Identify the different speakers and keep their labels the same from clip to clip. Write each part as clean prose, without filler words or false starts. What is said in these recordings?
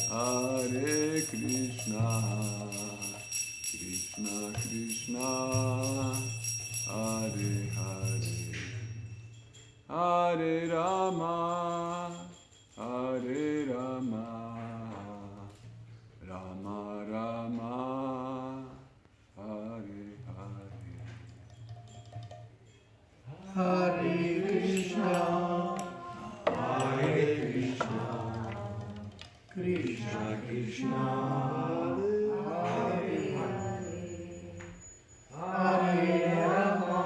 Speaker 1: Hare Krishna, Krishna Krishna, Hare Hare, Hare Rama, Hare Rama, Rama Rama, Hare Hare.
Speaker 2: Hare Krishna, Hare Krishna, Krishna Krishna, Hare Hare, Hare Rama,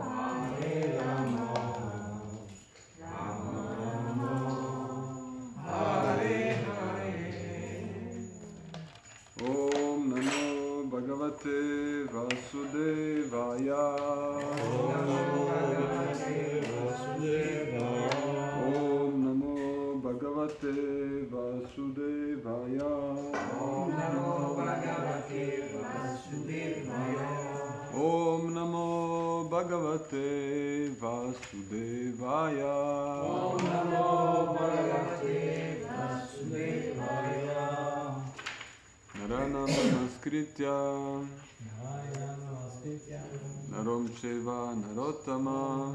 Speaker 2: Hare Rama, Rama Rama, Hare Hare.
Speaker 1: Om Namo Bhagavate Vasudevaya. Om Namo Bhagavate Vasudevaya.
Speaker 2: Om Namo Bhagavate Vasudevaya.
Speaker 1: Om Namo Bhagavate Vasudevaya.
Speaker 2: Om Namo Bhagavate Vasudevaya.
Speaker 1: Naranam Namaskritya Narom Cheva Narottamam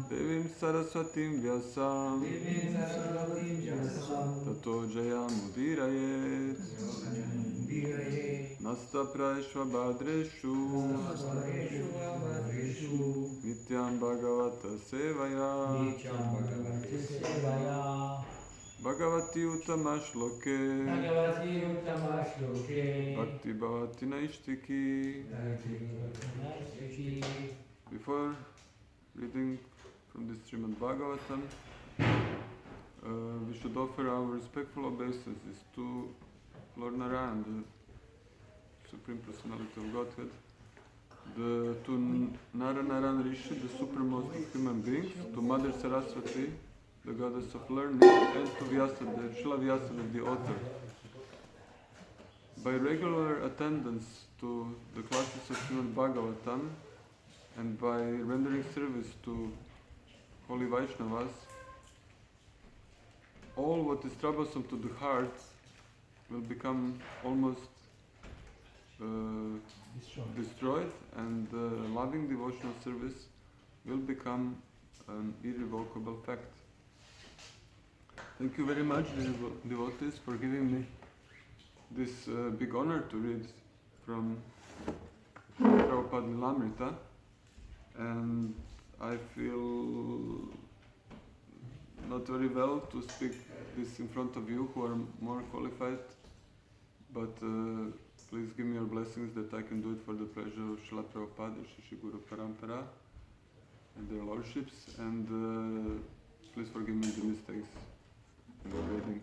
Speaker 1: Devim Saraswatim Vyasam Tato Jayam Udirayet Nasta Praishva Bhadreshu Nityam Bhagavata Sevaya Bhagavati Uttama Shloke Bhakti Bhavati Naishtiki. Before reading from the Srimad Bhagavatam, we should offer our respectful obeisances to Lord Narayan, the Supreme Personality of Godhead, to Narayan Rishi, the supremest of human beings, to Mother Saraswati, the goddess of learning, and to Vyasa, the Srila Vyasa, the author. By regular attendance to the classes of Srimad Bhagavatam and by rendering service to Holy Vaishnavas, all what is troublesome to the heart will become almost destroyed, and loving devotional service will become an irrevocable fact. Thank you very much, devotees, for giving me this big honor to read from Prabhupada Lilamrita, and I feel not very well to speak this in front of you who are more qualified, but please give me your blessings that I can do it for the pleasure of Srila Prabhupada, Shishi Guru Parampara, and their lordships, and please forgive me the mistakes in the reading.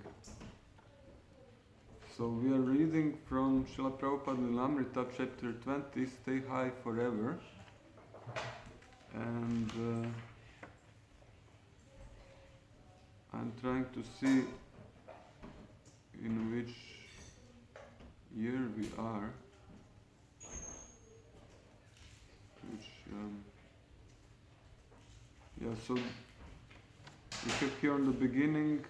Speaker 1: So we are reading from Srila Prabhupada Lilamrita, chapter 20, Stay High Forever. And I'm trying to see in which year we are. So we have here on the beginning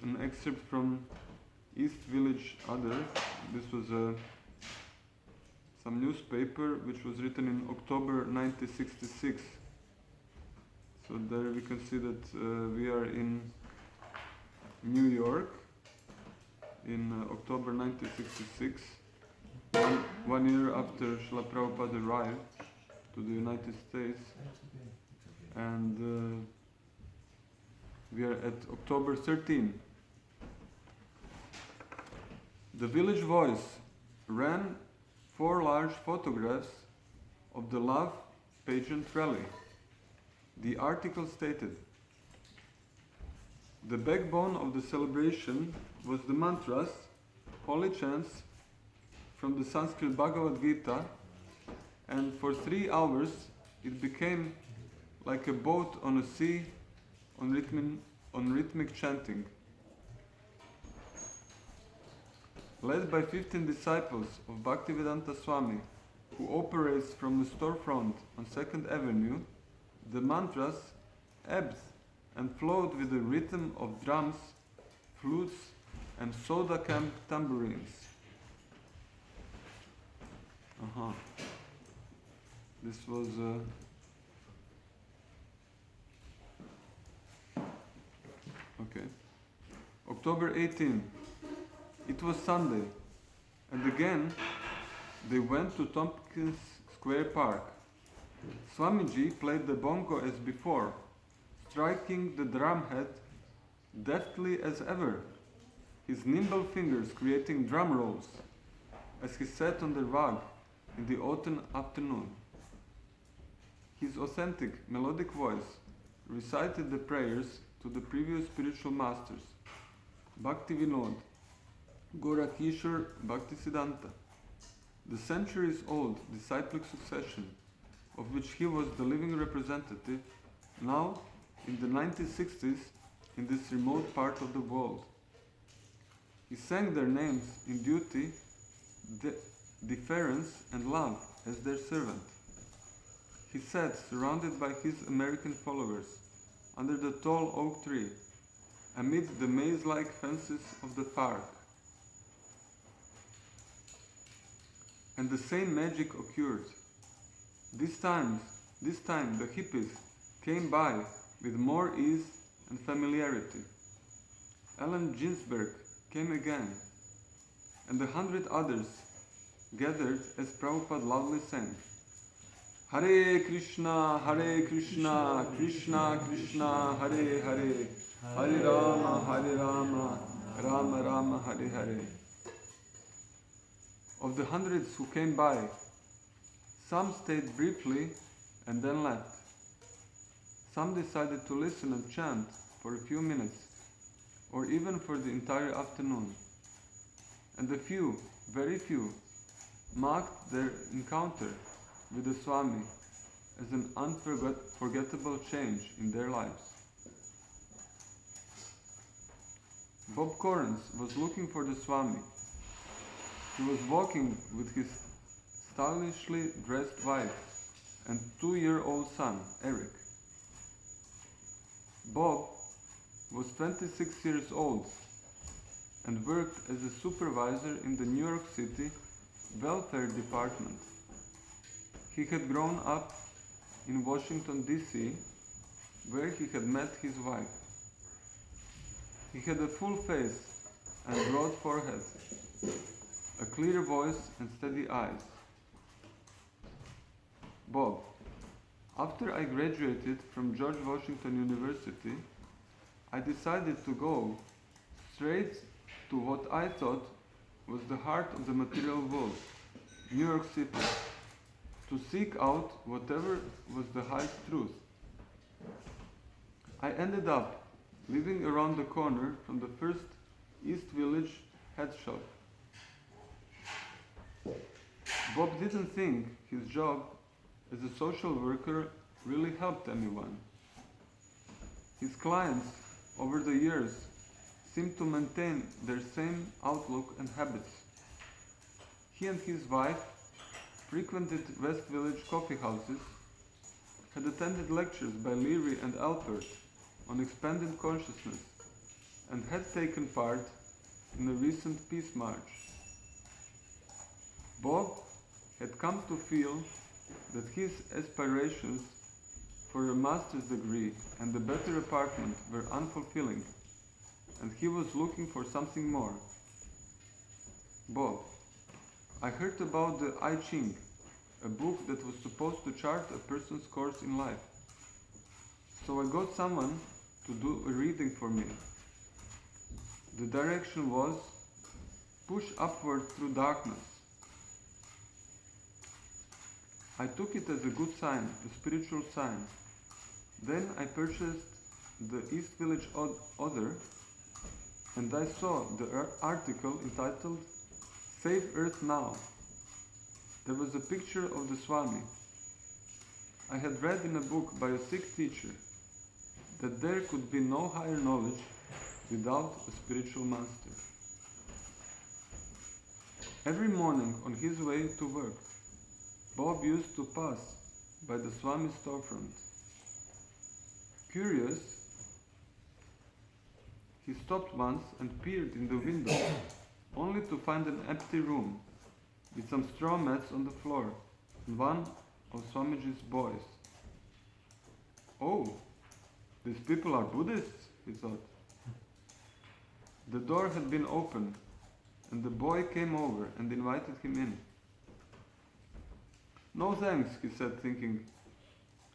Speaker 1: an excerpt from East Village Other. This was some newspaper which was written in October 1966. So there we can see that we are in New York in October 1966, one year after Srila Prabhupada arrived to the United States, and we are at October 13. The Village Voice ran 4 large photographs of the love pageant rally. The article stated, the backbone of the celebration was the mantras, holy chants from the Sanskrit Bhagavad Gita, and for 3 hours it became like a boat on a sea on rhythmic chanting. Led by 15 disciples of Bhaktivedanta Swami, who operates from the storefront on 2nd Avenue, the mantras ebbed and flowed with the rhythm of drums, flutes, and soda can tambourines. This was okay. October 18. It was Sunday, and again they went to Tompkins Square Park. Swamiji played the bongo as before, striking the drumhead deftly as ever, his nimble fingers creating drum rolls as he sat on the rug in the autumn afternoon. His authentic, melodic voice recited the prayers to the previous spiritual masters, Bhakti Vinod, Gorakishore Bhaktisiddhanta, the centuries-old disciplic succession of which he was the living representative, now in the 1960s in this remote part of the world. He sang their names in duty, deference and love as their servant. He sat surrounded by his American followers under the tall oak tree, amid the maze-like fences of the park. And the same magic occurred. This time the hippies came by with more ease and familiarity. Allen Ginsberg came again, and 100 others gathered as Prabhupada loudly sang, Hare Krishna, Krishna Krishna, Hare Hare, Hare Rama, Rama Rama, Hare Hare. Of the hundreds who came by, some stayed briefly and then left. Some decided to listen and chant for a few minutes, or even for the entire afternoon. And a few, very few, marked their encounter with the Swami as an unforgettable change in their lives. Bob Correns was looking for the Swami. He was walking with his stylishly dressed wife and 2-year-old son, Eric. Bob was 26 years old and worked as a supervisor in the New York City welfare department. He had grown up in Washington, D.C., where he had met his wife. He had a full face and broad forehead, a clear voice and steady eyes. Bob, after I graduated from George Washington University, I decided to go straight to what I thought was the heart of the material world, New York City, to seek out whatever was the highest truth. I ended up living around the corner from the first East Village head shop. Bob didn't think his job as a social worker really helped anyone. His clients over the years seemed to maintain their same outlook and habits. He and his wife frequented West Village coffee houses, had attended lectures by Leary and Alpert on expanded consciousness, and had taken part in a recent peace march. Bob had come to feel that his aspirations for a master's degree and a better apartment were unfulfilling, and he was looking for something more. Bob, I heard about the I Ching, a book that was supposed to chart a person's course in life. So I got someone to do a reading for me. The direction was, push upward through darkness. I took it as a good sign, a spiritual sign. Then I purchased the East Village Other, and I saw the article entitled Save Earth Now. There was a picture of the Swami. I had read in a book by a Sikh teacher that there could be no higher knowledge without a spiritual master. Every morning on his way to work, Bob used to pass by the Swami's storefront. Curious, he stopped once and peered in the window, only to find an empty room with some straw mats on the floor and one of Swamiji's boys. Oh, these people are Buddhists, he thought. The door had been opened, and the boy came over and invited him in. No thanks, he said, thinking,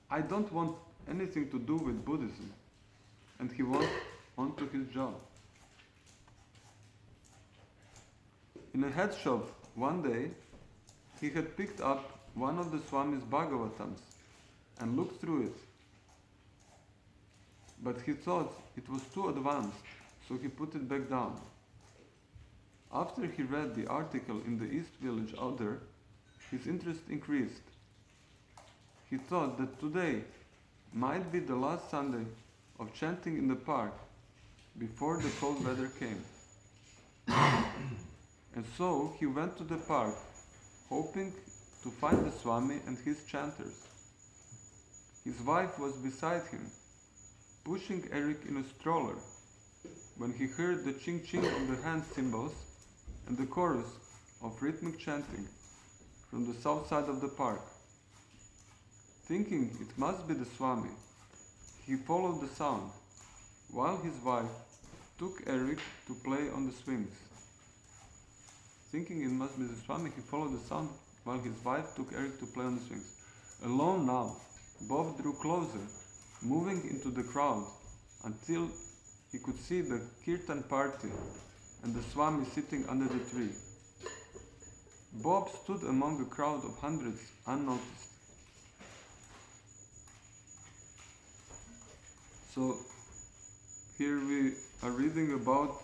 Speaker 1: I don't want anything to do with Buddhism. And he went on to his job. In a head shop one day, he had picked up one of the Swami's Bhagavatams and looked through it. But he thought it was too advanced, so he put it back down. After he read the article in the East Village Order, his interest increased. He thought that today might be the last Sunday of chanting in the park before the cold weather came. And so he went to the park, hoping to find the Swami and his chanters. His wife was beside him, pushing Eric in a stroller, when he heard the ching-ching of the hand cymbals and the chorus of rhythmic chanting from the south side of the park. Thinking it must be the Swami, he followed the sound, while his wife took Eric to play on the swings. Thinking it must be the Swami, he followed the sound, while his wife took Eric to play on the swings. Alone now, Bob drew closer, moving into the crowd, until he could see the kirtan party and the Swami sitting under the tree. Bob stood among a crowd of hundreds, unnoticed. So here we are reading about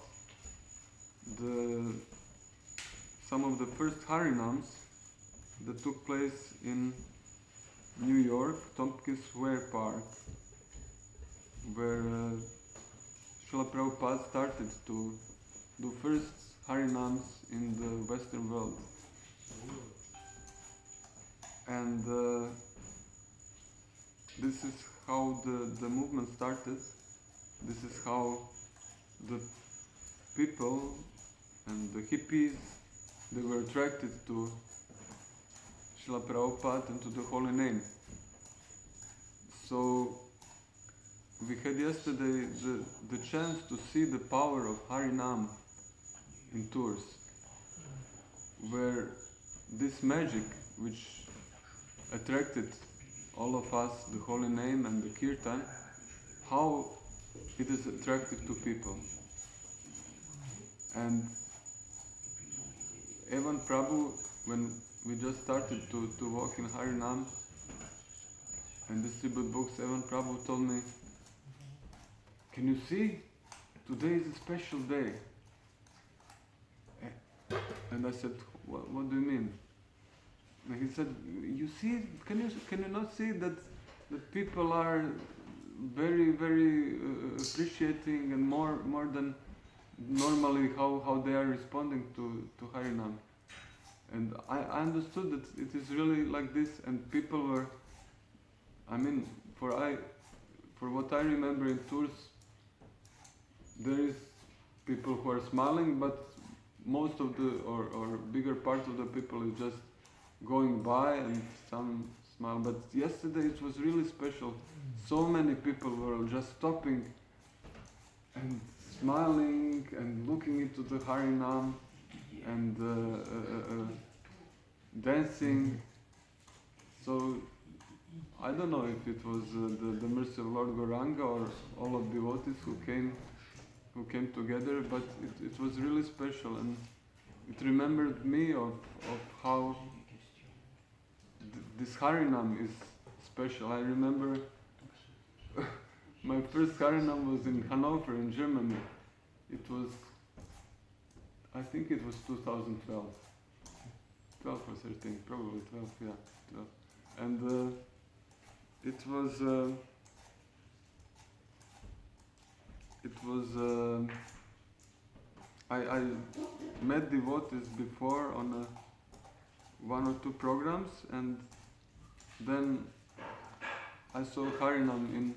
Speaker 1: some of the first Harinams that took place in New York, Tompkins Square Park, where Srila Prabhupada started to do first Harinams in the Western world. And this is how the movement started. This is how the people and the hippies, they were attracted to Srila Prabhupada and to the holy name. So we had yesterday the chance to see the power of Harinam in Tours, where this magic which attracted all of us, the holy name and the kirtan, how it is attractive to people. And even Prabhu, when we just started to walk in Harinam and distribute books, even Prabhu told me, can you see? Today is a special day. And I said, what do you mean? And he said, you see, can you not see that people are very, very appreciating and more than normally how they are responding to Harinam. And I understood that it is really like this, and people were, for what I remember in Tours, there is people who are smiling, but most of the, or bigger part of the people is just going by and some smile. But yesterday it was really special. So many people were just stopping and smiling and looking into the Harinam and dancing. So I don't know if it was the mercy of Lord Gauranga or all of devotees who came together, but it was really special, and it remembered me of how this Harinam is special. I remember my first Harinam was in Hanover in Germany. It was, I think it was 2012. 12 or 13, probably 12, yeah, 12. And I met devotees before on one or two programs, and then I saw Harinam in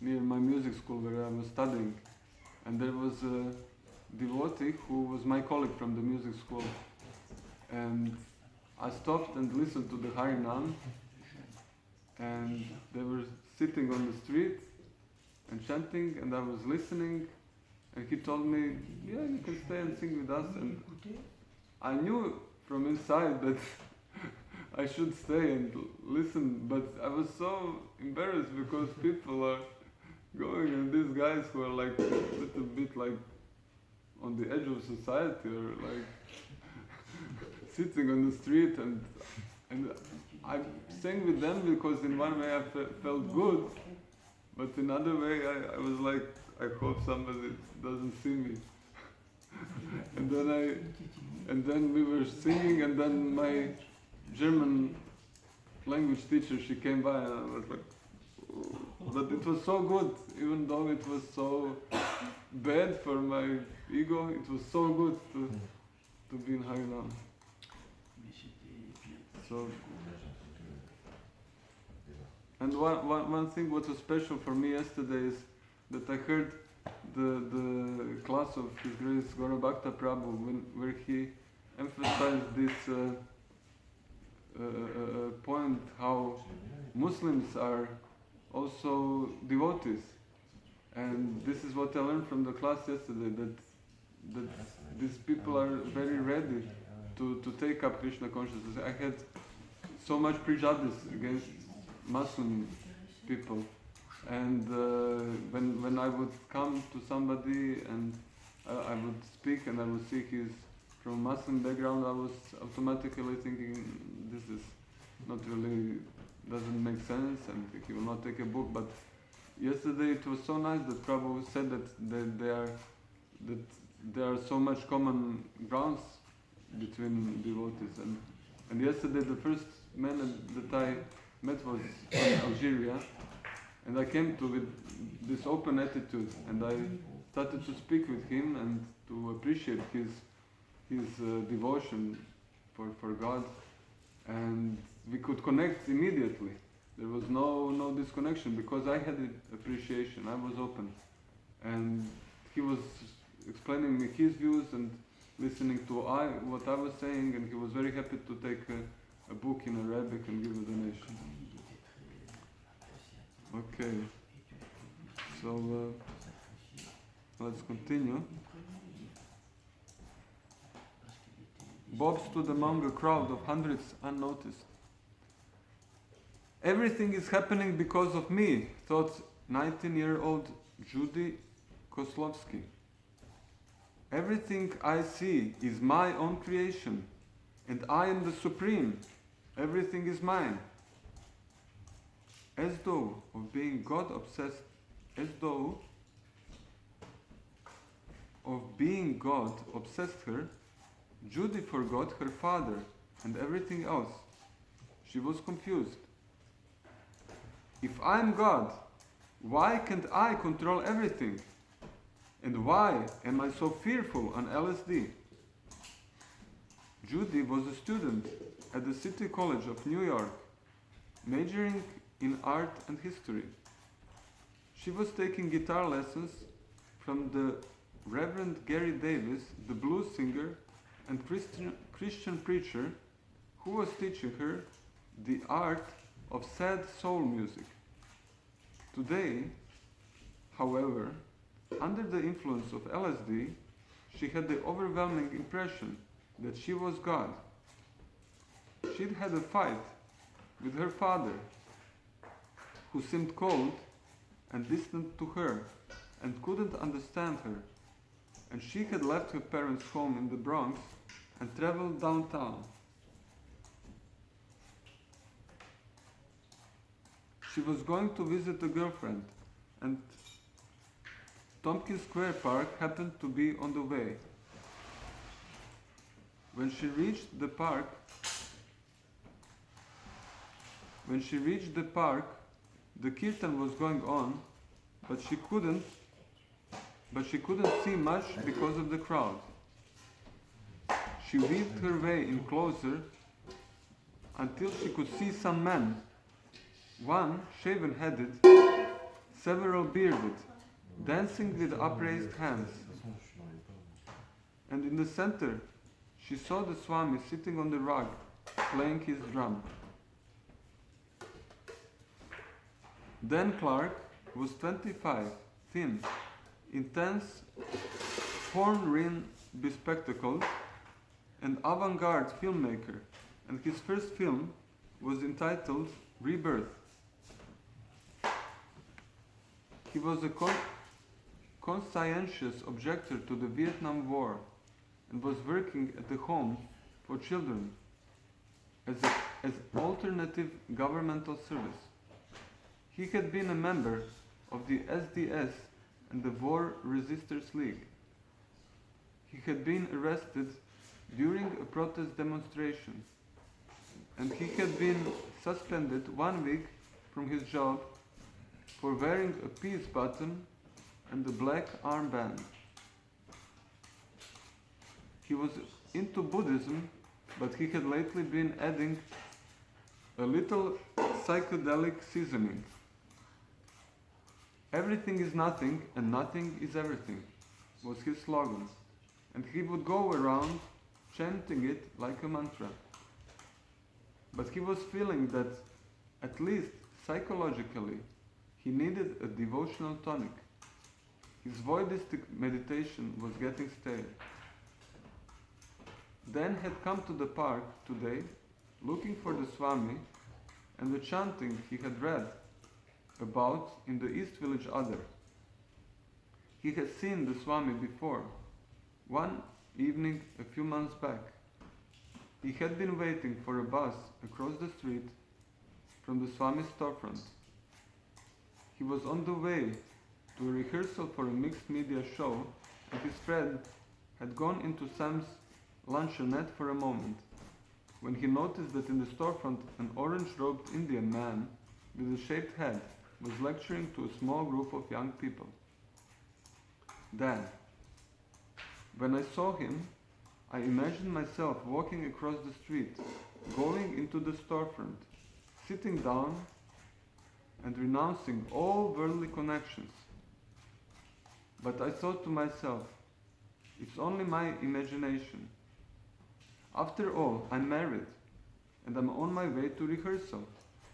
Speaker 1: near my music school where I was studying, and there was a devotee who was my colleague from the music school, and I stopped and listened to the Harinam, and they were sitting on the street and chanting, and I was listening, and he told me, yeah, you can stay and sing with us, and I knew from inside that I should stay and listen, but I was so embarrassed because people are going, and these guys who are like a little bit like on the edge of society, or like sitting on the street, and I sang with them because in one way I felt good, but in another way I was like, I hope somebody doesn't see me. and then we were singing, and then my German language teacher, she came by, and I was like, oh. But it was so good, even though it was so bad for my ego, it was so good to be in Harinam. So, and one thing what was special for me yesterday is that I heard the class of His Grace Gaurabhakta Prabhu where he emphasized this point how Muslims are also devotees, and this is what I learned from the class yesterday, that these people are very ready to take up Krishna consciousness. I had so much prejudice against Muslim people, and when I would come to somebody and I would speak and I would see he's from Muslim background, I was automatically thinking this is not really, doesn't make sense, and he will not take a book. But yesterday it was so nice that Prabhu said that there are so much common grounds between devotees, and yesterday the first man that I met was from Algeria, and I came to with this open attitude, and I started to speak with him and to appreciate his devotion for God, and we could connect immediately. There was no disconnection because I had appreciation, I was open, and he was explaining me his views and listening to what I was saying, and he was very happy to take a book in Arabic and give a donation. Okay, so let's continue. Bob stood among a crowd of hundreds unnoticed. Everything is happening because of me, thought 19-year-old Judy Koslovsky. Everything I see is my own creation, and I am the supreme. Everything is mine. As though of being God obsessed her, Judy forgot her father and everything else. She was confused. If I am God, why can't I control everything? And why am I so fearful on LSD? Judy was a student at the City College of New York, majoring in art and history. She was taking guitar lessons from the Reverend Gary Davis, the blues singer and Christian preacher, who was teaching her the art of sad soul music. Today, however, under the influence of LSD, she had the overwhelming impression that she was God. She'd had a fight with her father, who seemed cold and distant to her and couldn't understand her, and she had left her parents' home in the Bronx and traveled downtown. She was going to visit a girlfriend, and Tompkins Square Park happened to be on the way. When she reached the park, the kirtan was going on, but she couldn't see much because of the crowd. She weaved her way in closer until she could see some men. One, shaven-headed, several bearded, dancing with upraised hands. And in the center, she saw the Swami sitting on the rug, playing his drum. Dan Clark was 25, thin, intense, horn-rimmed bespectacled, an avant-garde filmmaker, and his first film was entitled Rebirth. He was a conscientious objector to the Vietnam War and was working at the Home for Children as alternative governmental service. He had been a member of the SDS and the War Resisters League. He had been arrested during a protest demonstration, and he had been suspended 1 week from his job for wearing a peace button and a black armband. He was into Buddhism, but he had lately been adding a little psychedelic seasoning. Everything is nothing and nothing is everything was his slogan, and he would go around chanting it like a mantra. But he was feeling that, at least psychologically, he needed a devotional tonic. His Voidistic meditation was getting stale. Dan had come to the park today looking for the Swami and the chanting he had read about in the East Village Other. He had seen the Swami before, one evening a few months back. He had been waiting for a bus across the street from the Swami's storefront. He was on the way to a rehearsal for a mixed media show, and his friend had gone into Sam's luncheonette for a moment, when he noticed that in the storefront an orange-robed Indian man with a shaved head was lecturing to a small group of young people. Dan. When I saw him, I imagined myself walking across the street, going into the storefront, sitting down and renouncing all worldly connections. But I thought to myself, it's only my imagination. After all, I'm married, and I'm on my way to rehearsal,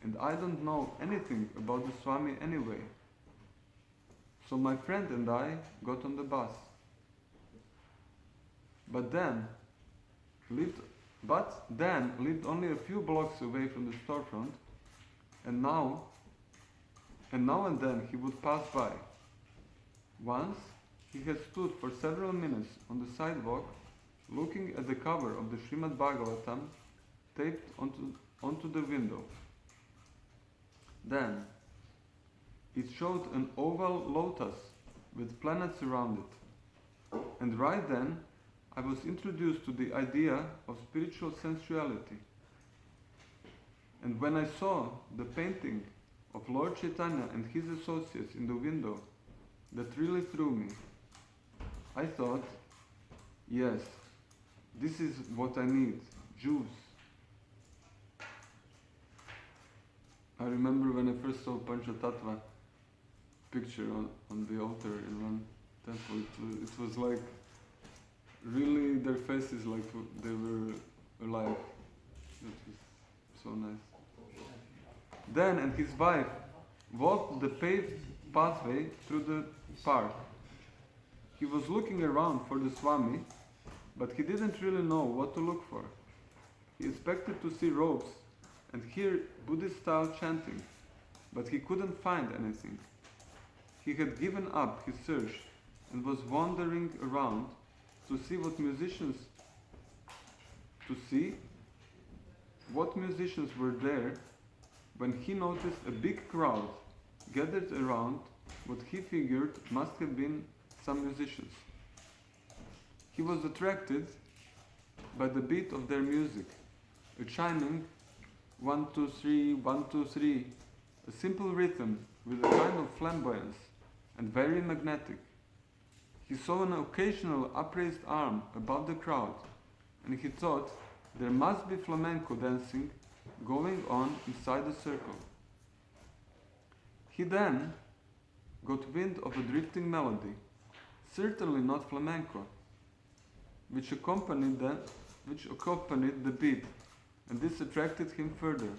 Speaker 1: and I don't know anything about the Swami anyway. So my friend and I got on the bus. But Dan lived only a few blocks away from the storefront, and now and then he would pass by. Once he had stood for several minutes on the sidewalk looking at the cover of the Srimad Bhagavatam taped onto the window. Then it showed an oval lotus with planets around it. And right then I was introduced to the idea of spiritual sensuality. And when I saw the painting of Lord Chaitanya and his associates in the window, that really threw me. I thought, yes, this is what I need, juice. I remember when I first saw Panchatattva picture on the altar in one temple, it was like, really their faces like they were alive. It was so nice. Dan and his wife walked the paved pathway through the park. He was looking around for the Swami, but he didn't really know what to look for. He expected to see robes and hear Buddhist-style chanting, but he couldn't find anything. He had given up his search and was wandering around to see what musicians were there, when he noticed a big crowd gathered around what he figured must have been some musicians. He was attracted by the beat of their music, a chiming 1, 2, 3, 1, 2, 3, a simple rhythm with a kind of flamboyance and very magnetic. He saw an occasional upraised arm above the crowd, and he thought there must be flamenco dancing going on inside the circle. He then got wind of a drifting melody, certainly not flamenco, which accompanied the beat, and this attracted him further.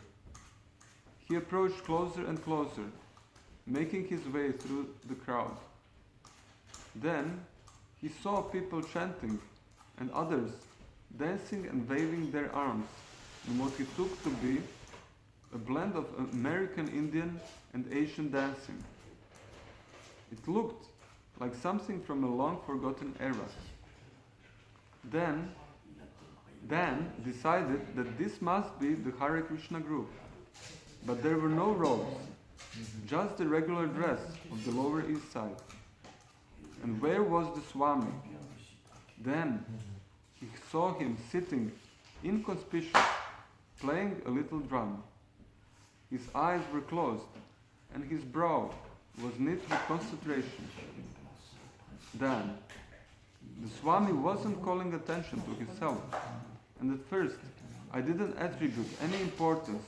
Speaker 1: He approached closer and closer, making his way through the crowd. Then he saw people chanting and others dancing and waving their arms in what he took to be a blend of American Indian and Asian dancing. It looked like something from a long forgotten era. Then Dan decided that this must be the Hare Krishna group, but there were no robes, just the regular dress of the Lower East Side. And where was the Swami? Then he saw him sitting inconspicuous, playing a little drum. His eyes were closed, and his brow was knit with concentration. Then, the Swami wasn't calling attention to himself, and at first I didn't attribute any importance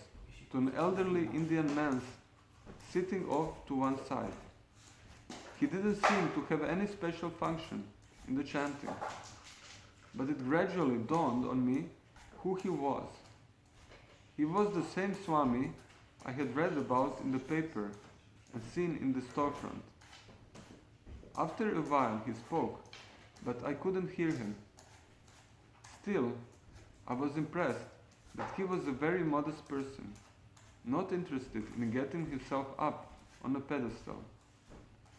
Speaker 1: to an elderly Indian man sitting off to one side. He didn't seem to have any special function in the chanting, but it gradually dawned on me who he was. He was the same Swami I had read about in the paper and seen in the storefront. After a while he spoke, but I couldn't hear him. Still, I was impressed that he was a very modest person, not interested in getting himself up on a pedestal.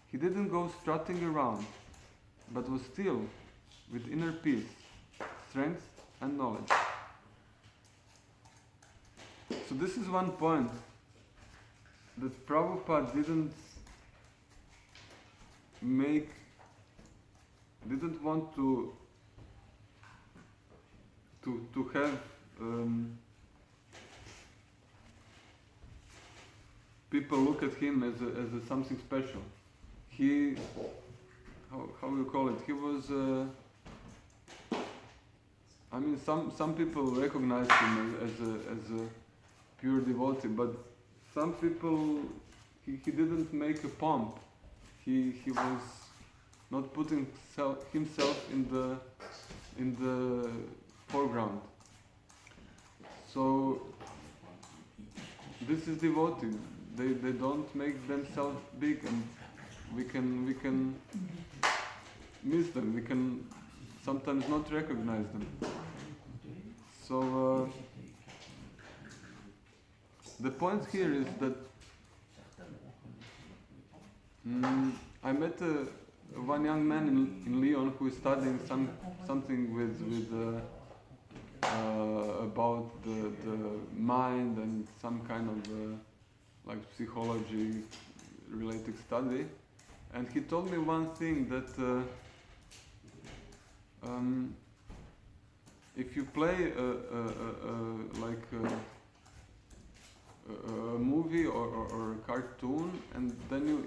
Speaker 1: He didn't go strutting around, but was still with inner peace, strength and knowledge. So this is one point that Prabhupada didn't want to have people look at him as a something special. He, how you call it? He was. I mean, some people recognize him as a pure devotee, but some people he didn't make a pomp. He was not putting himself in the foreground. So this is devotee. They don't make themselves big, and we can miss them. We can sometimes not recognize them. So the point here is that I met one young man in Lyon who is studying something with about the mind and some kind of like psychology related study, and he told me one thing that if you play a movie or a cartoon and then you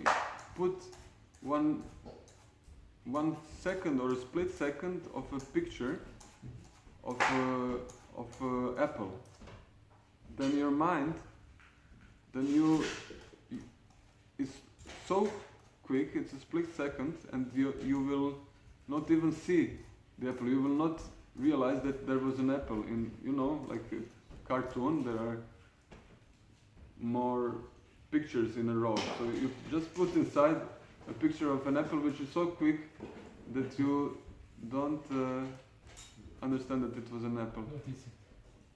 Speaker 1: put one second or a split second of a picture of apple, then your mind, it's so quick, it's a split second, and you will not even see the apple. You will not realize that there was an apple in, like a cartoon. There are more pictures in a row. So you just put inside a picture of an apple, which is so quick that you don't understand that it was an apple.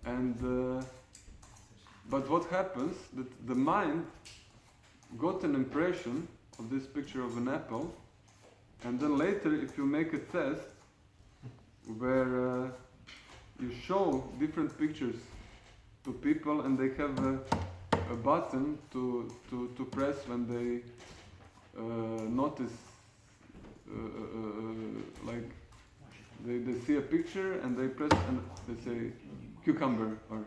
Speaker 1: And but what happens, that the mind got an impression of this picture of an apple, and then later if you make a test where you show different pictures to people and they have a button to press when they notice, like they see a picture and they press and they say cucumber, or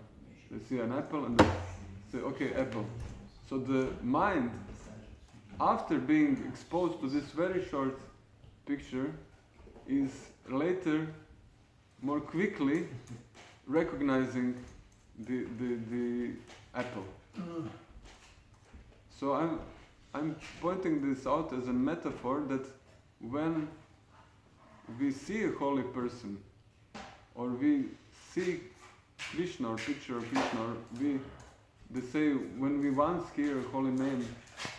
Speaker 1: they see an apple and they say okay, apple. So the mind, after being exposed to this very short picture, is later more quickly recognizing the apple. So I'm pointing this out as a metaphor that when we see a holy person, or we see Krishna or picture of Krishna, or they say when we once hear a holy name,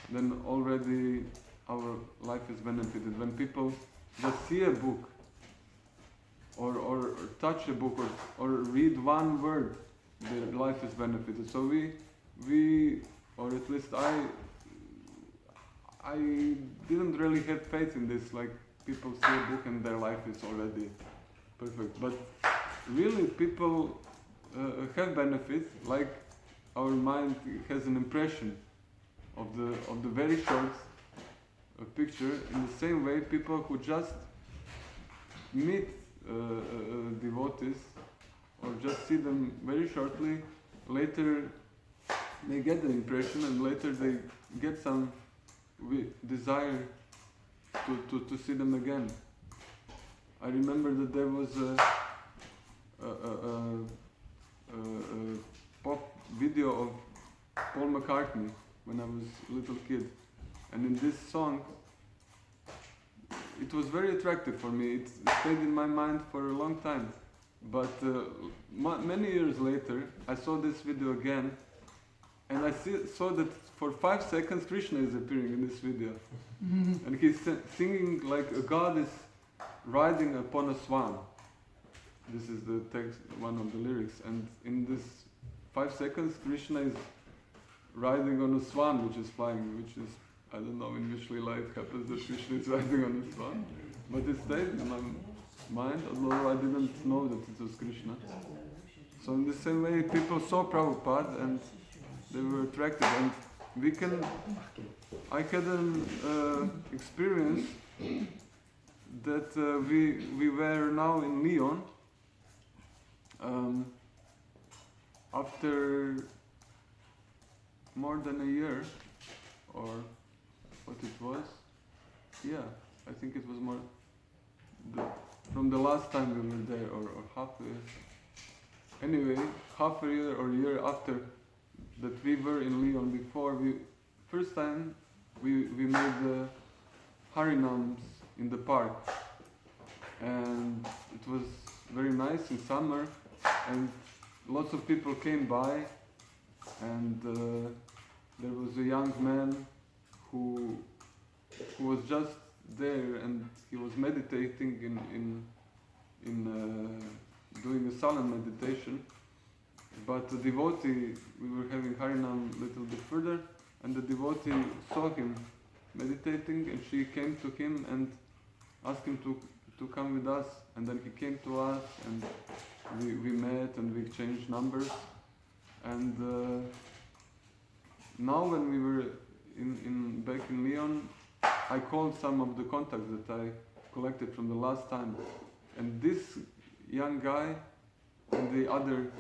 Speaker 1: then already our life is benefited. When people just see a book, or touch a book, or read one word, their life is benefited. So we, or at least I didn't really have faith in this, like people see a book and their life is already perfect. But really people have benefits, like our mind has an impression of the very short picture. In the same way, people who just meet devotees or just see them very shortly, later they get the impression, and later they get some desire to see them again. I remember that there was a pop video of Paul McCartney when I was a little kid, and in this song it was very attractive for me. It stayed in my mind for a long time. But many years later, I saw this video again, and I saw that for 5 seconds Krishna is appearing in this video. And he's singing like a god is riding upon a swan. This is the text, one of the lyrics. And in this 5 seconds, Krishna is riding on a swan which is flying, which is, I don't know in which Leela it happens that Krishna is riding on a swan. But it stayed in my mind, although I didn't know that it was Krishna. So in the same way, people saw Prabhupada and they were attracted. And I had an experience that we were now in Lyon after more than a year, or what it was. Yeah, I think it was more from the last time we were there, or half a year. Anyway, half a year or a year after that we were in Lyon. Before first time we made the Harinams in the park, and it was very nice in summer, and lots of people came by, and there was a young man who was just there, and he was meditating in doing a silent meditation. But the devotee, we were having Harinam a little bit further, and the devotee saw him meditating, and she came to him and asked him to come with us. And then he came to us, and we met and we exchanged numbers. And now when we were back in Lyon, I called some of the contacts that I collected from the last time. And this young guy and the other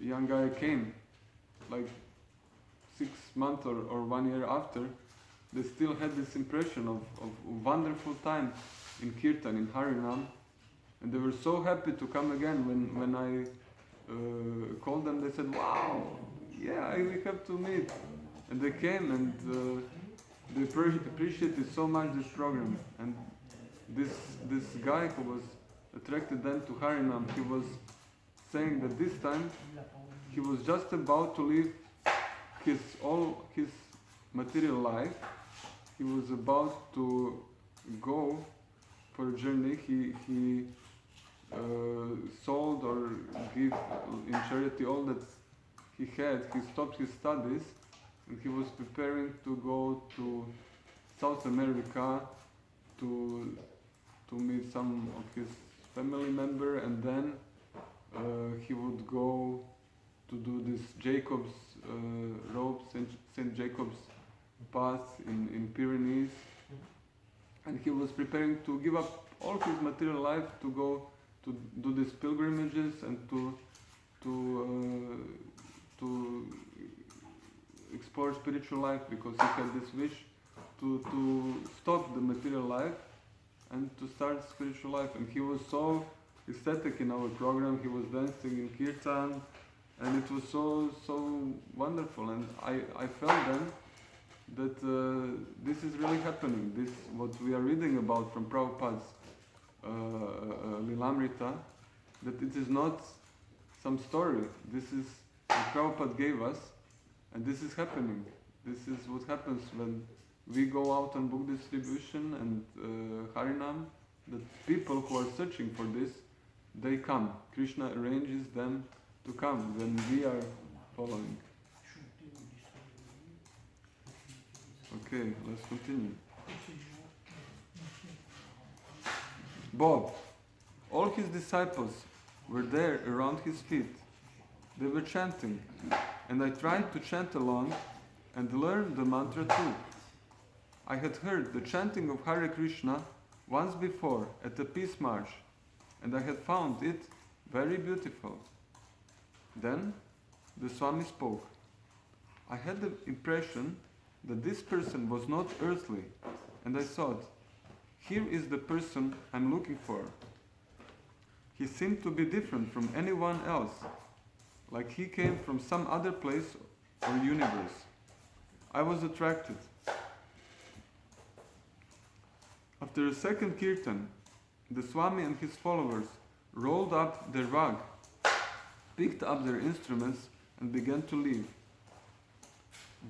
Speaker 1: young guy came like 6 months or 1 year after. They still had this impression of wonderful time in Kirtan, in Harinam, and they were so happy to come again. When I called them, they said, "Wow, yeah, we have to meet." And they came, and they appreciated so much this program. And this guy who was attracted then to Harinam, he was saying that this time he was just about to leave all his material life. He was about to go for a journey. He sold or gave in charity all that he had. He stopped his studies, and he was preparing to go to South America to meet some of his family member, and then he would go to do this Jacob's road, St. Jacob's path in Pyrenees, and he was preparing to give up all his material life to go to do these pilgrimages and to explore spiritual life, because he had this wish to stop the material life and to start spiritual life. And he was so ecstatic in our program. He was dancing in Kirtan, and it was so wonderful. And I felt then that this is really happening. This, what we are reading about from Prabhupada's Lilamrita, that it is not some story. This is what Prabhupada gave us, and this is happening. This is what happens when we go out on book distribution and Harinam, that people who are searching for this, they come. Krishna arranges them to come when we are following. Okay, let's continue. Bob, all his disciples were there around his feet. They were chanting, and I tried to chant along and learn the mantra too. I had heard the chanting of Hare Krishna once before at a peace march, and I had found it very beautiful. Then the Swami spoke. I had the impression that this person was not earthly, and I thought, here is the person I'm looking for. He seemed to be different from anyone else, like he came from some other place or universe. I was attracted. After a second kirtan, the Swami and his followers rolled up their rug, picked up their instruments, and began to leave.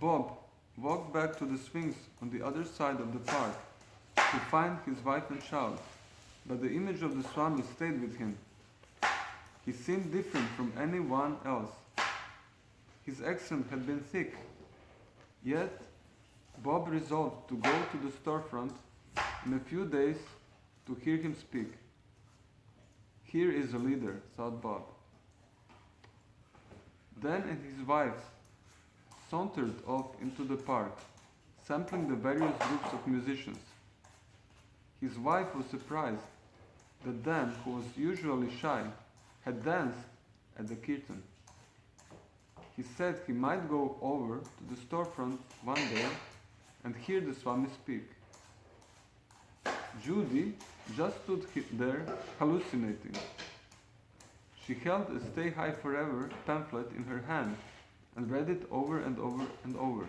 Speaker 1: Bob walked back to the swings on the other side of the park to find his wife and child, but the image of the Swami stayed with him. He seemed different from anyone else. His accent had been thick, yet Bob resolved to go to the storefront in a few days to hear him speak. Here is a leader, thought Bob. Dan and his wife sauntered off into the park, sampling the various groups of musicians. His wife was surprised that Dan, who was usually shy, had danced at the kirtan. He said he might go over to the storefront one day and hear the Swami speak. Judy just stood there hallucinating. She held a Stay High Forever pamphlet in her hand and read it over and over and over.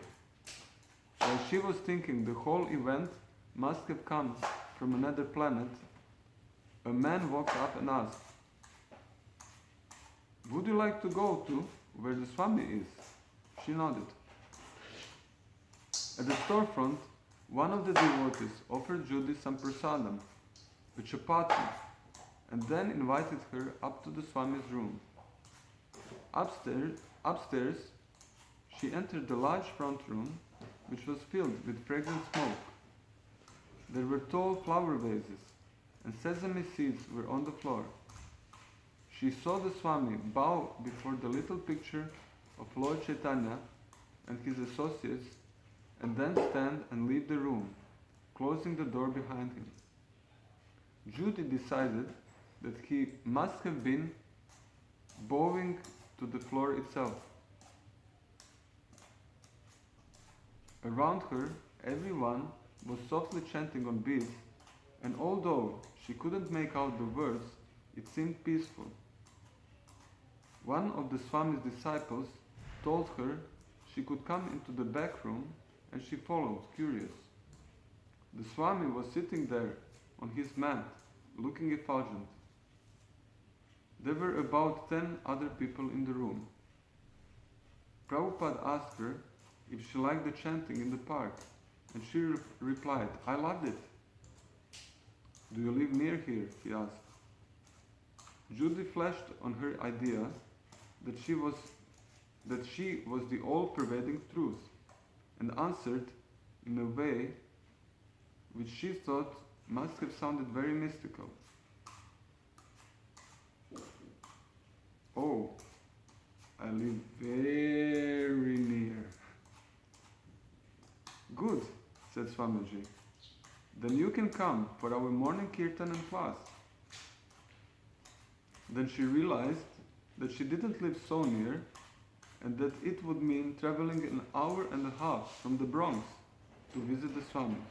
Speaker 1: While she was thinking the whole event must have come from another planet, a man walked up and asked, "Would you like to go to where the Swami is?" She nodded. At the storefront, one of the devotees offered Judy some prasadam, a chapati, and then invited her up to the Swami's room. Upstairs, she entered the large front room, which was filled with fragrant smoke. There were tall flower vases, and sesame seeds were on the floor. She saw the Swami bow before the little picture of Lord Chaitanya and his associates, and then stand and leave the room, closing the door behind him. Judy decided that he must have been bowing to the floor itself. Around her, everyone was softly chanting on beads, and although she couldn't make out the words, it seemed peaceful. One of the Swami's disciples told her she could come into the back room, and she followed, curious. The Swami was sitting there on his mat, looking effulgent. There were about 10 other people in the room. Prabhupada asked her if she liked the chanting in the park, and she replied, "I loved it." "Do you live near here?" he asked. Judy flashed on her idea that she was the all-pervading truth, and answered in a way which she thought must have sounded very mystical. "Oh, I live very near." "Good," said Swamiji. "Then you can come for our morning kirtan and class." Then she realized that she didn't live so near, and that it would mean traveling an hour and a half from the Bronx to visit the Swami.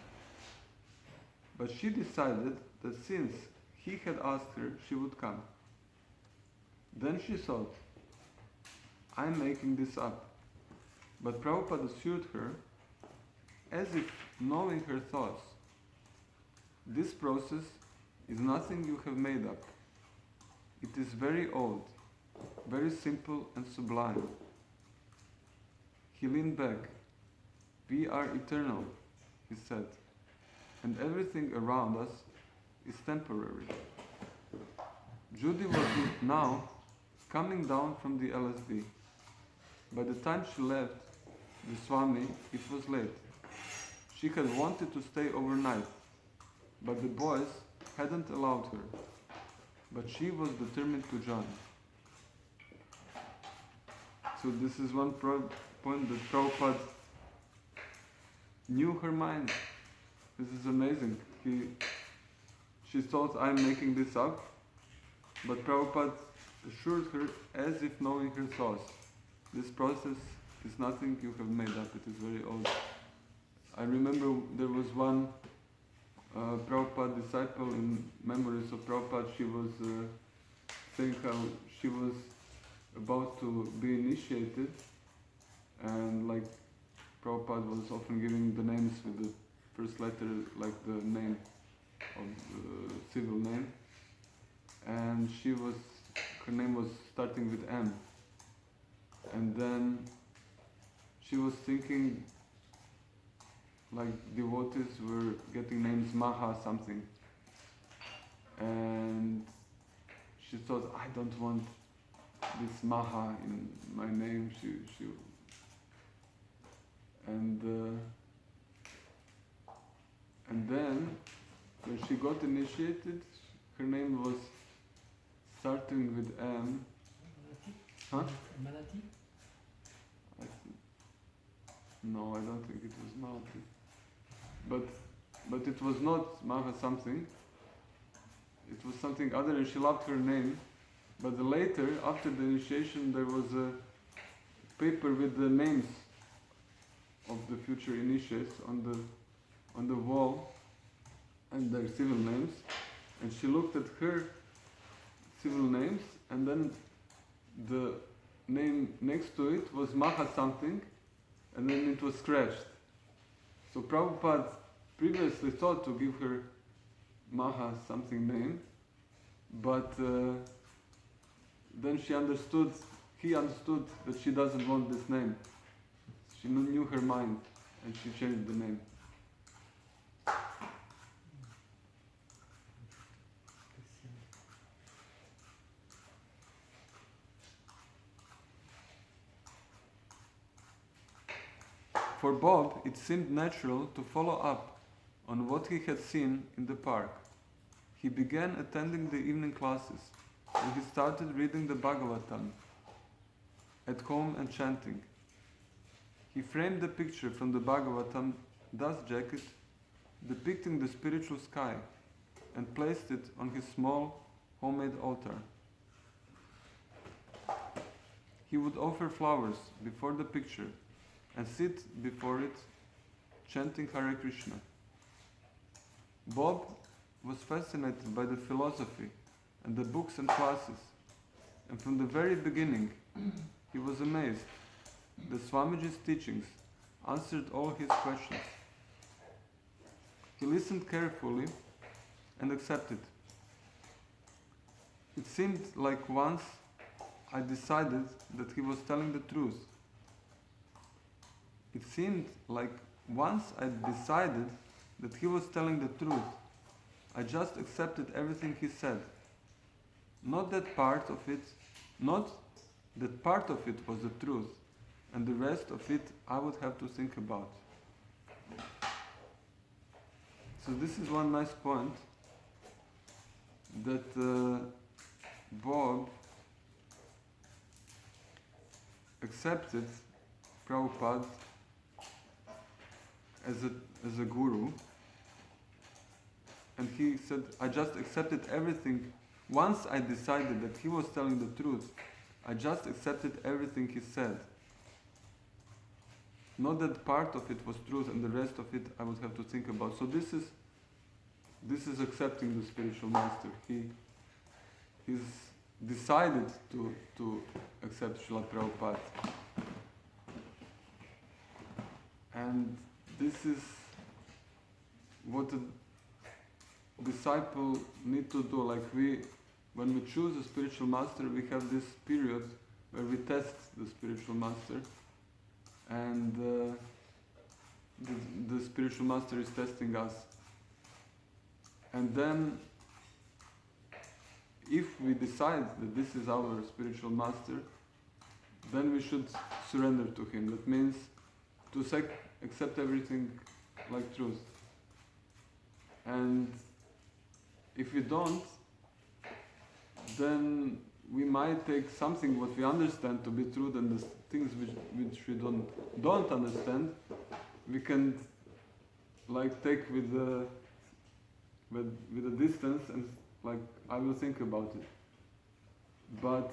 Speaker 1: But she decided that since he had asked her, she would come. Then she thought, "I'm making this up." But Prabhupada assured her as if knowing her thoughts. This process is nothing you have made up. It is very old, very simple and sublime. He leaned back. We are eternal, he said, and everything around us is temporary. Judy was now coming down from the LSD. By the time she left the Swami, it was late. She had wanted to stay overnight, but the boys hadn't allowed her. But she was determined to join. So this is one point that Prabhupada knew her mind. This is amazing. She thought I'm making this up, but Prabhupada assured her as if knowing her thoughts. This process is nothing you have made up, it is very old. I remember there was one Prabhupada disciple in Memories of Prabhupada. She was saying how she was about to be initiated, and like Prabhupada was often giving the names with the first letter, like the name of the civil name, and her name was starting with M, and then she was thinking like devotees were getting names Maha something, and she thought, I don't want this Maha in my name. And then when she got initiated, her name was starting with M. Huh?
Speaker 2: Malati?
Speaker 1: No, I don't think it was Malati. But it was not Maha something. It was something other, and she loved her name. But later, after the initiation, there was a paper with the names of the future initiates on the wall, and their civil names. And she looked at her civil names, and then the name next to it was Maha something, and then it was scratched. So Prabhupada previously thought to give her Maha something name, but then he understood that she doesn't want this name. She knew her mind, and she changed the name. For Bob, it seemed natural to follow up on what he had seen in the park. He began attending the evening classes, and he started reading the Bhagavatam at home and chanting. He framed a picture from the Bhagavatam dust jacket depicting the spiritual sky and placed it on his small homemade altar. He would offer flowers before the picture and sit before it, chanting Hare Krishna. Bob was fascinated by the philosophy and the books and classes, and from the very beginning he was amazed that Swamiji's teachings answered all his questions. He listened carefully and accepted. It seemed like once I decided that he was telling the truth. It seemed like once I decided that he was telling the truth, I just accepted everything he said. Not that part of it was the truth, and the rest of it I would have to think about. So this is one nice point, that Bob accepted Prabhupada as a guru, and he said, I just accepted everything. Once I decided that he was telling the truth, I just accepted everything he said. Not that part of it was truth and the rest of it I would have to think about. So this is accepting the spiritual master. He's decided to accept Srila Prabhupada. And this is what a disciple need to do. Like when we choose a spiritual master, we have this period where we test the spiritual master, and the spiritual master is testing us. And then, if we decide that this is our spiritual master, then we should surrender to him. That means to accept everything like truth. And if we don't, then we might take something what we understand to be true, and the things which we don't understand, we can like take with a distance, and like I will think about it. But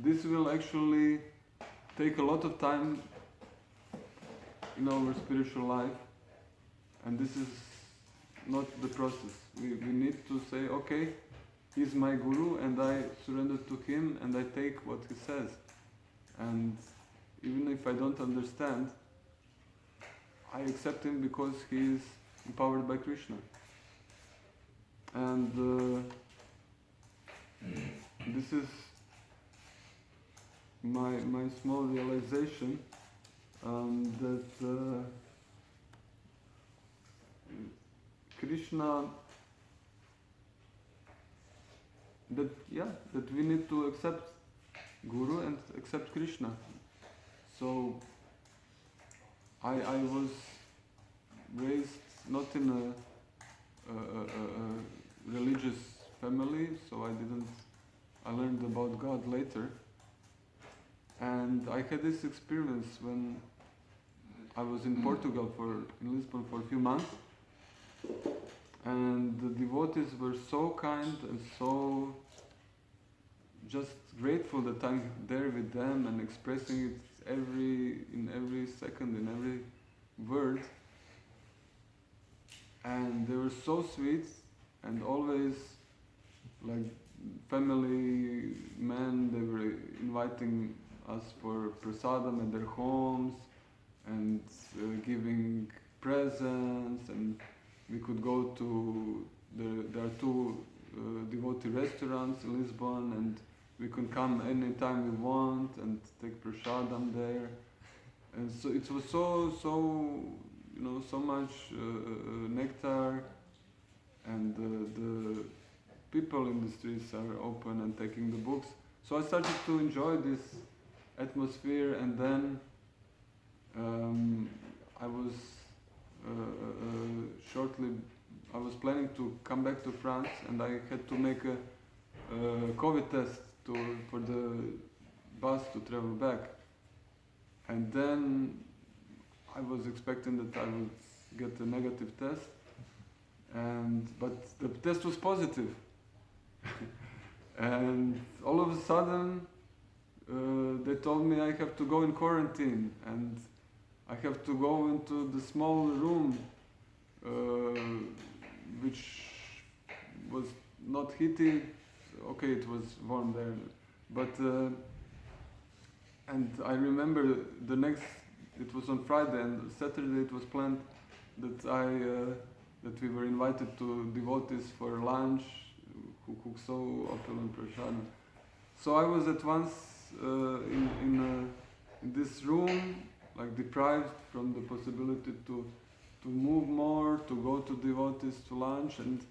Speaker 1: this will actually take a lot of time in our spiritual life, and this is not the process. We need to say, okay, he's my guru, and I surrender to him, and I take what he says. And even if I don't understand, I accept him because he is empowered by Krishna. And this is my small realization that Krishna, that we need to accept Guru and accept Krishna. So I was raised not in a religious family, so I learned about God later. And I had this experience when I was in Portugal in Lisbon for a few months, and the devotees were so kind and so just grateful that I'm there with them and expressing it in every second, in every word. And they were so sweet, and always like family men, they were inviting us for prasadam at their homes, and giving presents, and we could go to there are two devotee restaurants in Lisbon, and we could come anytime we want and take prasadam there. And so it was so so much nectar, and the people in the streets are open and taking the books. So I started to enjoy this atmosphere, and then I was I was planning to come back to France, and I had to make a COVID test for the bus to travel back. And then I was expecting that I would get a negative test, but the test was positive. And all of a sudden, they told me I have to go in quarantine, and I have to go into the small room, which was not heated. Okay, it was warm there, but and I remember it was on Friday, and Saturday it was planned that that we were invited to devotees for lunch, who cook so opulent prasad. So I was at once in this room, like deprived from the possibility to move more, to go to devotees to lunch, and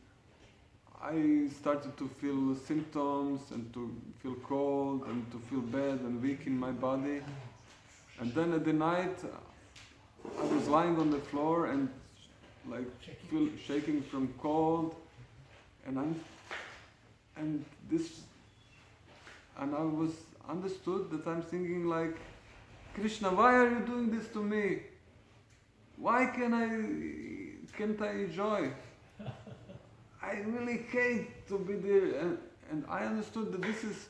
Speaker 1: I started to feel symptoms, and to feel cold, and to feel bad and weak in my body. And then at the night, I was lying on the floor and like shaking from cold, and I was understood that I'm thinking like, Krishna, why are you doing this to me? Why can't I enjoy? I really hate to be there. And I understood that this is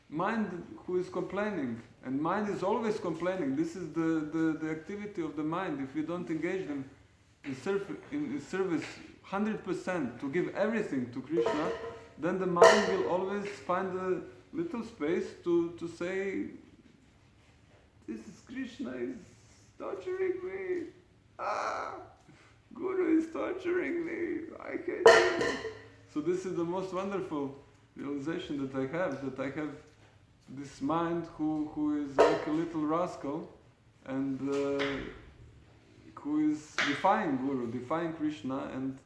Speaker 1: mind who is complaining, and mind is always complaining. This is the activity of the mind. If we don't engage them in service 100%, to give everything to Krishna, then the mind will always find a little space to say, this is Krishna is torturing me. ah, Guru is torturing me, I hate him. So this is the most wonderful realization that I have this mind who is like a little rascal and who is defying Guru, defying Krishna, and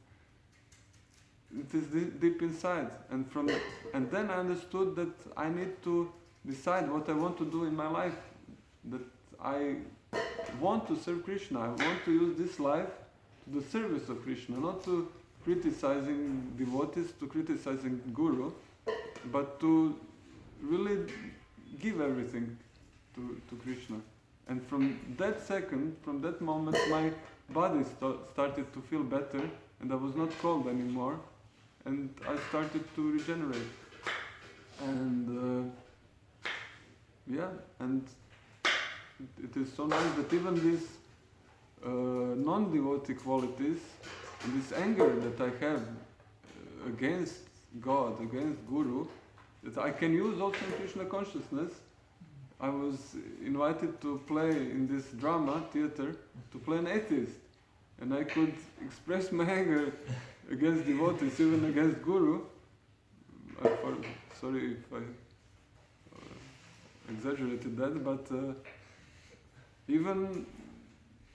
Speaker 1: it is deep inside. And then I understood that I need to decide what I want to do in my life, that I want to serve Krishna, I want to use this life to the service of Krishna, not to criticizing devotees, to criticizing Guru, but to really give everything to Krishna. And from that second, from that moment, my body started to feel better, and I was not cold anymore, and I started to regenerate. And and it is so nice that even these non-devotee qualities, and this anger that I have against God, against Guru, that I can use also in Krishna consciousness. I was invited to play in this drama theater, to play an atheist, and I could express my anger against devotees, even against Guru. Sorry if I exaggerated that, but even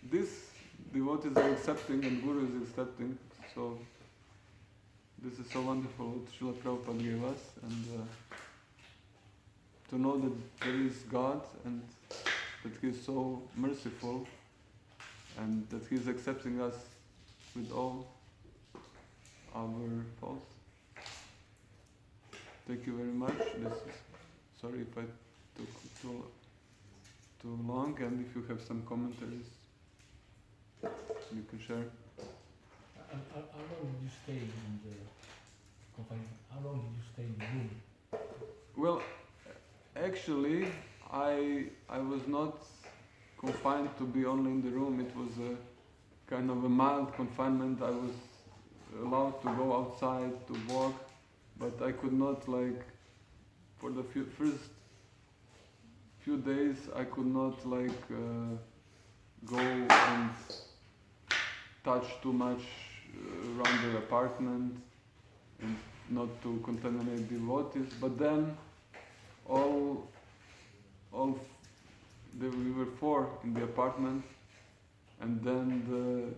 Speaker 1: this devotees are accepting and Guru is accepting. So this is so wonderful what Srila Prabhupada gave us, and to know that there is God and that He is so merciful and that He is accepting us with all our faults. Thank you very much. Sorry if I took too long, and if you have some commentaries, you can share.
Speaker 3: How long did you stay in the confinement? How long did you stay in the room?
Speaker 1: Well, actually, I was not confined to be only in the room. It was a kind of a mild confinement. I was allowed to go outside to walk, but I could not, like, for the first few days, I could not, like, go and touch too much around the apartment and not to contaminate devotees. But then we were 4 in the apartment, and then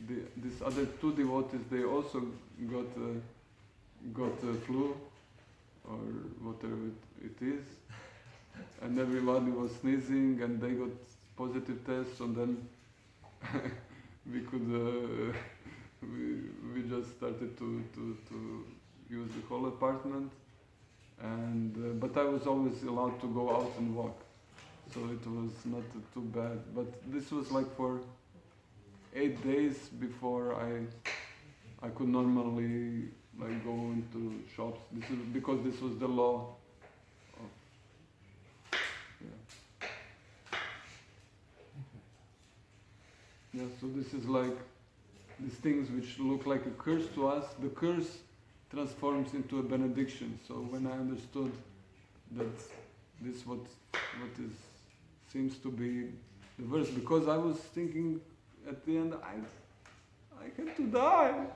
Speaker 1: these other 2 devotees, they also got a flu or whatever it is, and everybody was sneezing, and they got positive tests, and then we could we just started to use the whole apartment, and but I was always allowed to go out and walk, so it was not too bad. But this was like for 8 days before I could normally, like, go into shops. This is because this was the law of, yeah, so this is like these things which look like a curse to us, the curse transforms into a benediction. So when I understood that this what is seems to be the verse, because I was thinking at the end, I have to die,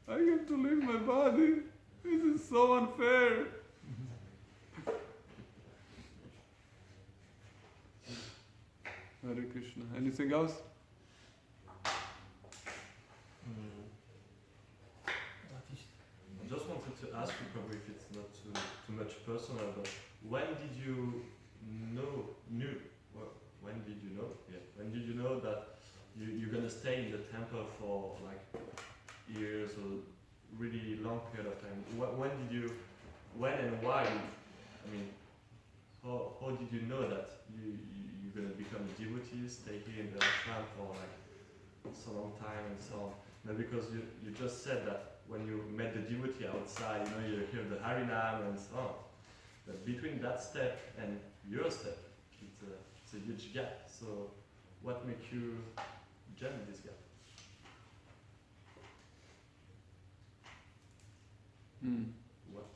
Speaker 1: I have to leave my body, this is so unfair. Hare Krishna. Anything else?
Speaker 4: I just wanted to ask you, Prabhu, if it's not too much personal, but when did you know that you're gonna stay in the temple for like years or really long period of time? When and why? I mean, how did you know that you're gonna become a devotee, stay here in the ashram for like so long time and so on? No, because you just said that when you met the devotee outside, you hear the Harinam and so on. But between that step and your step, it's a huge gap. So what makes you jump this gap? What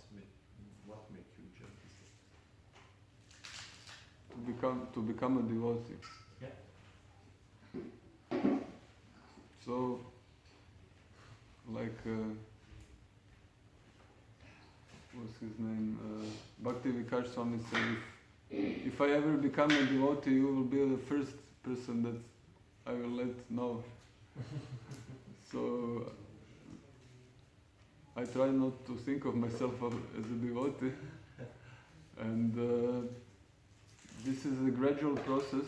Speaker 4: make you jump this gap?
Speaker 1: To become a devotee.
Speaker 4: Yeah.
Speaker 1: So, like, what's his name? Bhakti Vikas Swami said, if I ever become a devotee, you will be the first person that I will let know. So, I try not to think of myself as a devotee. And this is a gradual process.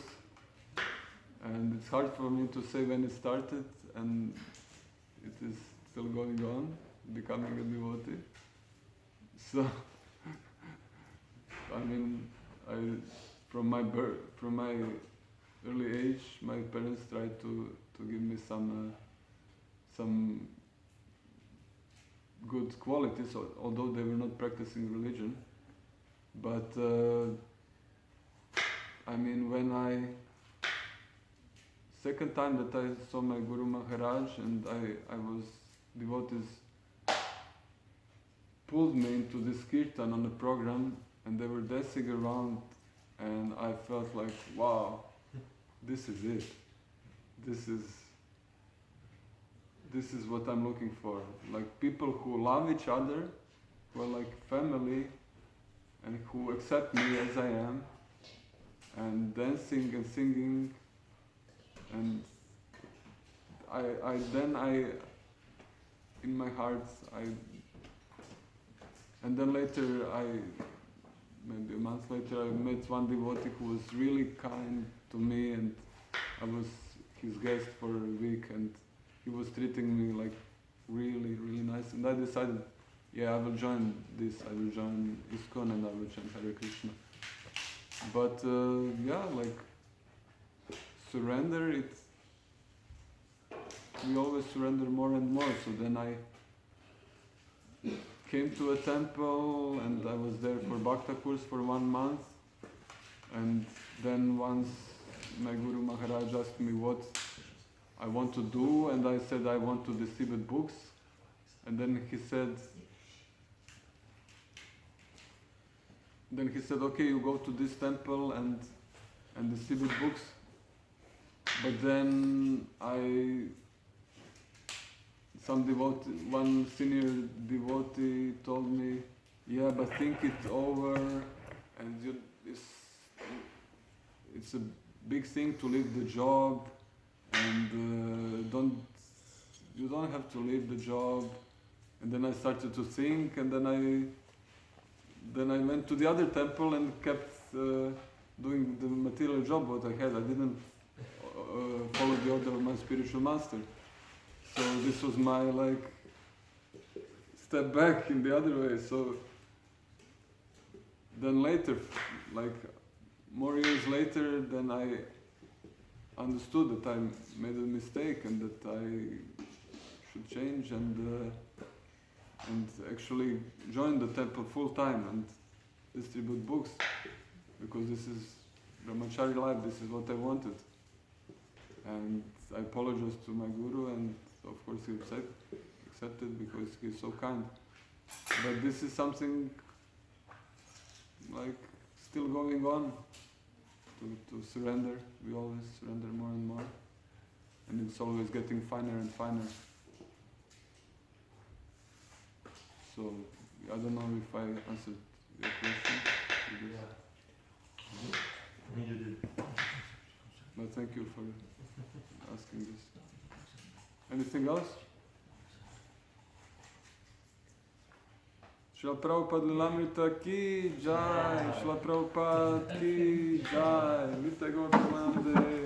Speaker 1: And it's hard for me to say when it started, and it is still going on, becoming a devotee. So, I mean, from my early age, my parents tried to give me some good qualities, although they were not practicing religion. But I mean, when second time that I saw my Guru Maharaj and I was devotees pulled me into this kirtan on the program, and they were dancing around, and I felt like, wow, this is it. This is what I'm looking for. Like people who love each other, who are like family, and who accept me as I am, and dancing and singing. And I in my heart, and then later maybe a month later, I met one devotee who was really kind to me, and I was his guest for a week, and he was treating me like really, really nice. And I decided, yeah, I will join this, I will join ISKCON, and I will chant Hare Krishna. But yeah, like, surrender, we always surrender more and more. So then I came to a temple, and I was there for Bhakta course for 1 month. And then once my Guru Maharaj asked me what I want to do, and I said I want to distribute books. And then he said, okay, you go to this temple and distribute books. But then one senior devotee told me, yeah, but think it over, and it's a big thing to leave the job, and you don't have to leave the job. And then I started to think, and then I went to the other temple and kept doing the material job what I had. I didn't follow the order of my spiritual master. So this was my step back in the other way. So then later, more years later, then I understood that I made a mistake and that I should change and actually join the temple full time and distribute books, because this is Brahmachari life, this is what I wanted. And I apologized to my Guru, and of course he accepted because he's so kind. But this is something still going on, to surrender. We always surrender more and more, and it's always getting finer and finer. So I don't know if I answered your question.
Speaker 4: Yeah. You did.
Speaker 1: But thank you for asking this. Anything else? Srila Prabhupada Lilamrita ki jai, Srila Prabhupada ki jai, Nitai Gaur Premanande.